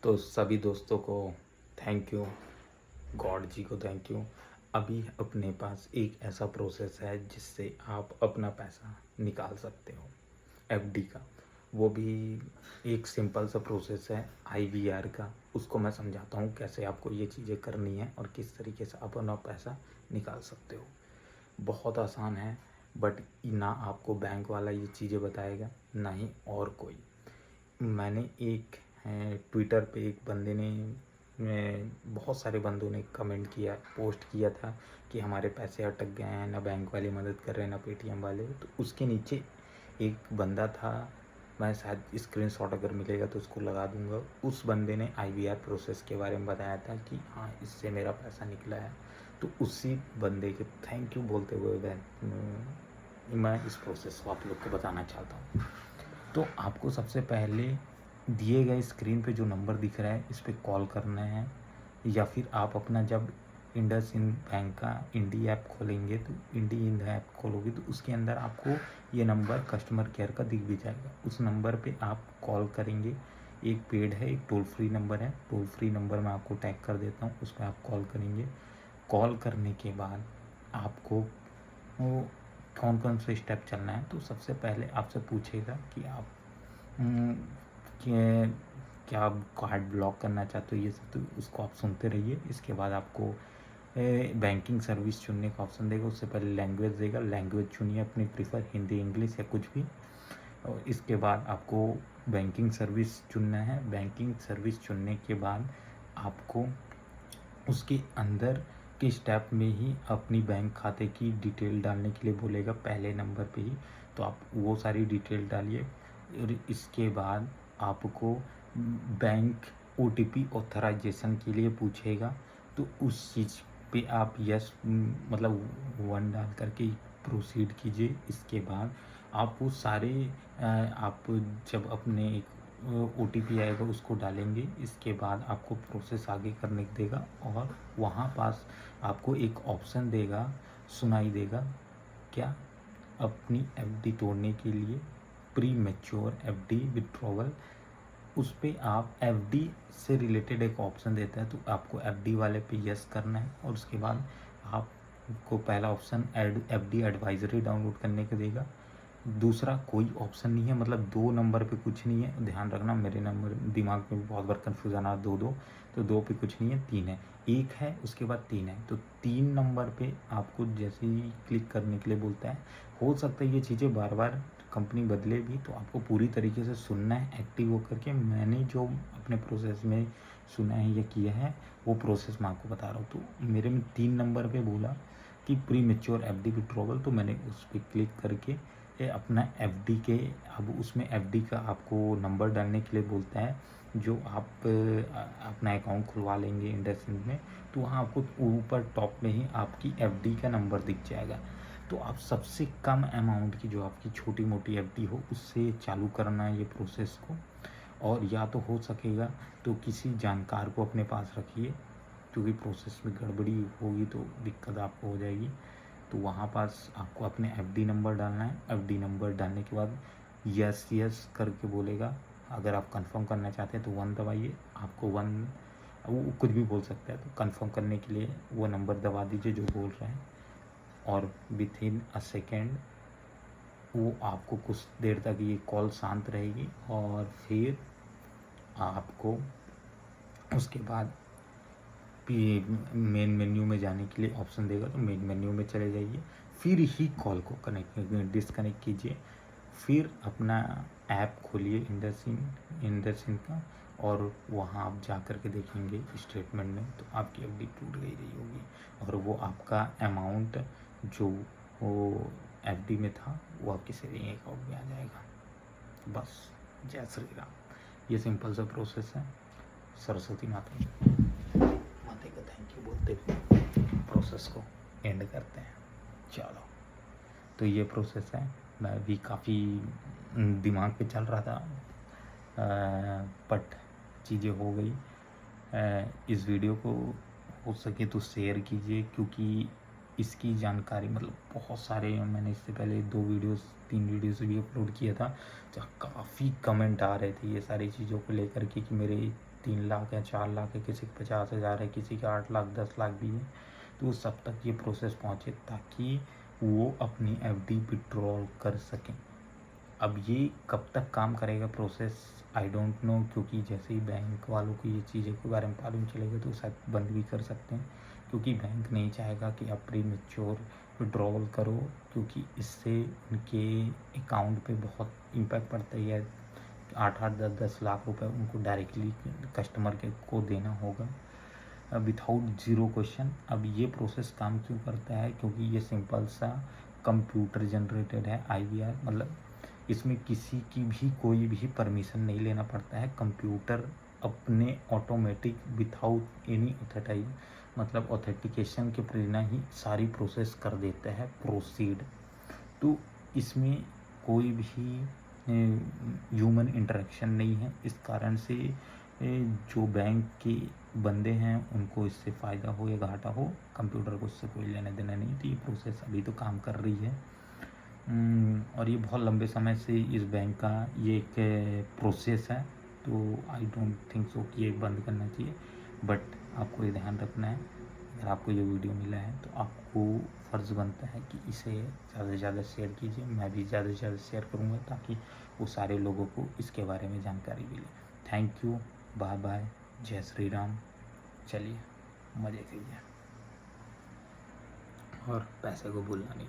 तो सभी दोस्तों को थैंक यू, गॉड जी को थैंक यू। अभी अपने पास एक ऐसा प्रोसेस है जिससे आप अपना पैसा निकाल सकते हो, एफडी का। वो भी एक सिंपल सा प्रोसेस है आईवीआर का। उसको मैं समझाता हूँ कैसे आपको ये चीज़ें करनी है और किस तरीके से आप अपना पैसा निकाल सकते हो। बहुत आसान है, बट ना आपको बैंक वाला ये चीज़ें बताएगा ना ही और कोई। मैंने एक ट्विटर पे एक बंदे ने बहुत सारे बंदों ने कमेंट किया, पोस्ट किया था कि हमारे पैसे अटक गए हैं, ना बैंक वाले मदद कर रहे हैं ना पेटीएम वाले। तो उसके नीचे एक बंदा था, मैं शायद स्क्रीनशॉट अगर मिलेगा तो उसको लगा दूंगा। उस बंदे ने आईवीआर प्रोसेस के बारे में बताया था कि हाँ इससे मेरा पैसा निकला है। तो उसी बंदे के थैंक यू बोलते हुए मैं इस प्रोसेस को आप लोग को बताना चाहता हूँ। तो आपको सबसे पहले दिए गए स्क्रीन पे जो नंबर दिख रहा है इस पर कॉल करना है, या फिर आप अपना जब इंडसइंड बैंक का इंडी ऐप खोलेंगे तो इंडी इंड ऐप खोलोगे तो उसके अंदर आपको ये नंबर कस्टमर केयर का दिख भी जाएगा। उस नंबर पे आप कॉल करेंगे। एक पेड है, एक टोल फ्री नंबर है। टोल फ्री नंबर मैं आपको टैग कर देता हूँ, उस पर आप कॉल करेंगे। कॉल करने के बाद आपको वो कौन कौन से स्टेप चलना है। तो सबसे पहले आपसे पूछेगा कि आप कि क्या आप कार्ड ब्लॉक करना चाहते हो, ये सब। तो उसको आप सुनते रहिए। इसके बाद आपको बैंकिंग सर्विस चुनने का ऑप्शन देगा। उससे पहले लैंग्वेज देगा, लैंग्वेज चुनिए अपनी प्रीफर, हिंदी इंग्लिश या कुछ भी। और इसके बाद आपको बैंकिंग सर्विस चुनना है। बैंकिंग सर्विस चुनने के बाद आपको उसके अंदर के स्टेप में ही अपनी बैंक खाते की डिटेल डालने के लिए बोलेगा, पहले नंबर पे ही। तो आप वो सारी डिटेल डालिए। और इसके बाद आपको बैंक ओटीपी ऑथराइजेशन के लिए पूछेगा। तो उस चीज़ पे आप यस मतलब 1 डाल करके प्रोसीड कीजिए। इसके बाद आप वो सारे आप जब अपने एक ओटीपी आएगा उसको डालेंगे। इसके बाद आपको प्रोसेस आगे करने देगा और वहाँ पास आपको एक ऑप्शन देगा, सुनाई देगा क्या, अपनी एफडी तोड़ने के लिए प्री मैच्योर एफडी विड्रॉवल। उस पर आप एफडी से रिलेटेड एक ऑप्शन देता है, तो आपको एफडी वाले पे यस करना है। और उसके बाद आपको पहला ऑप्शन एफडी एडवाइजरी डाउनलोड करने को देगा। दूसरा कोई ऑप्शन नहीं है, मतलब 2 नंबर पे कुछ नहीं है। ध्यान रखना, मेरे नंबर दिमाग में भी बहुत बार कन्फ्यूज़न आ रहा, 2 2 तो 2 पे कुछ नहीं है, 3 है। 1 है उसके बाद 3 है। तो 3 नंबर पे आपको जैसे ही क्लिक करने के लिए बोलता है। हो सकता है ये चीज़ें बार बार कंपनी बदले भी, तो आपको पूरी तरीके से सुनना है एक्टिव होकर के। मैंने जो अपने प्रोसेस में सुना है या किया है वो प्रोसेस मैं आपको बता रहा हूँ। तो मेरे में 3 नंबर पे बोला कि प्री मैच्योर एफडी विड्रॉवल, तो मैंने उस पर क्लिक करके अपना एफडी के, अब उसमें एफडी का आपको नंबर डालने के लिए बोलता है। जो आप अपना अकाउंट खुलवा लेंगे इंडसइंड में, तो वहाँ आपको ऊपर टॉप में ही आपकी एफडी का नंबर दिख जाएगा। तो आप सबसे कम अमाउंट की जो आपकी छोटी मोटी एफडी हो उससे चालू करना है ये प्रोसेस को। और या तो हो सकेगा तो किसी जानकार को अपने पास रखिए, क्योंकि प्रोसेस में गड़बड़ी होगी तो दिक्कत आपको हो जाएगी। तो वहाँ पास आपको अपने एफडी नंबर डालना है। एफडी नंबर डालने के बाद यस यस करके बोलेगा। अगर आप कंफर्म करना चाहते हैं तो 1 दबाइए। आपको 1 वो कुछ भी बोल सकता है, तो कंफर्म करने के लिए वो नंबर दबा दीजिए जो बोल रहे हैं। और विथ इन अ सेकेंड वो आपको कुछ देर तक ये कॉल शांत रहेगी। और फिर आपको उसके बाद मेन मेन्यू में जाने के लिए ऑप्शन देगा, तो मेन मेन्यू में चले जाइए। फिर ही कॉल को डिसकनेक्ट कीजिए। फिर अपना ऐप खोलिए इंडसइंड का, और वहाँ आप जा कर के देखेंगे स्टेटमेंट में तो आपकी एफडी टूट गई रही होगी। और वो आपका अमाउंट जो वो एफडी में था वो आपके सेविंग अकाउंट में आ जाएगा। बस, जय श्री राम। ये सिंपल सा प्रोसेस है। सरस्वती माता को थैंक यू बोलते हुए प्रोसेस को एंड करते हैं। चलो, तो ये प्रोसेस है। मैं भी काफ़ी दिमाग पे चल रहा था, बट चीज़ें हो गई। इस वीडियो को हो सके तो शेयर कीजिए, क्योंकि इसकी जानकारी मतलब बहुत सारे, मैंने इससे पहले 3 वीडियोस भी अपलोड किया था, जहाँ काफ़ी कमेंट आ रहे थे ये सारी चीज़ों को लेकर के कि मेरे 3 लाख है, 4 लाख है, किसी के 50,000 है, किसी के 8 लाख 10 लाख भी है, तो उस सब तक ये प्रोसेस पहुँचे ताकि वो अपनी एफडी विड्रॉल कर सकें। अब ये कब तक काम करेगा प्रोसेस आई डोंट नो, क्योंकि जैसे ही बैंक वालों को ये चीज़ों के बारे में मालूम चलेगा तो शायद बंद भी कर सकते हैं, क्योंकि बैंक नहीं चाहेगा कि आप प्रीमेच्योर विड्रॉल करो, क्योंकि इससे उनके अकाउंट पे बहुत इम्पैक्ट पड़ता है। 8-8 10-10 लाख रुपए उनको डायरेक्टली कस्टमर के को देना होगा विथआउट ज़ीरो क्वेश्चन। अब ये प्रोसेस काम क्यों करता है, क्योंकि ये सिंपल सा कंप्यूटर जनरेटेड है IVR, मतलब इसमें किसी की भी कोई भी परमिशन नहीं लेना पड़ता है। कंप्यूटर अपने ऑटोमेटिक विथआउट एनी ऑथेटाइज मतलब ऑथेंटिकेशन के बिना ही सारी प्रोसेस कर देता है प्रोसीड। तो इसमें कोई भी ह्यूमन इंटरेक्शन नहीं है। इस कारण से जो बैंक के बंदे हैं उनको इससे फ़ायदा हो या घाटा हो, कंप्यूटर को इससे कोई लेना देना नहीं। तो ये प्रोसेस अभी तो काम कर रही है और ये बहुत लंबे समय से इस बैंक का ये एक प्रोसेस है, तो आई डोंट थिंक सो कि ये बंद करना चाहिए। बट आपको ये ध्यान रखना है, अगर आपको ये वीडियो मिला है तो आपको फ़र्ज़ बनता है कि इसे ज़्यादा से ज़्यादा शेयर कीजिए। मैं भी ज़्यादा से ज़्यादा शेयर करूँगा ताकि वो सारे लोगों को इसके बारे में जानकारी मिले। थैंक यू, बाय बाय, जय श्री राम। चलिए मज़े कीजिए और पैसे को भूलना नहीं।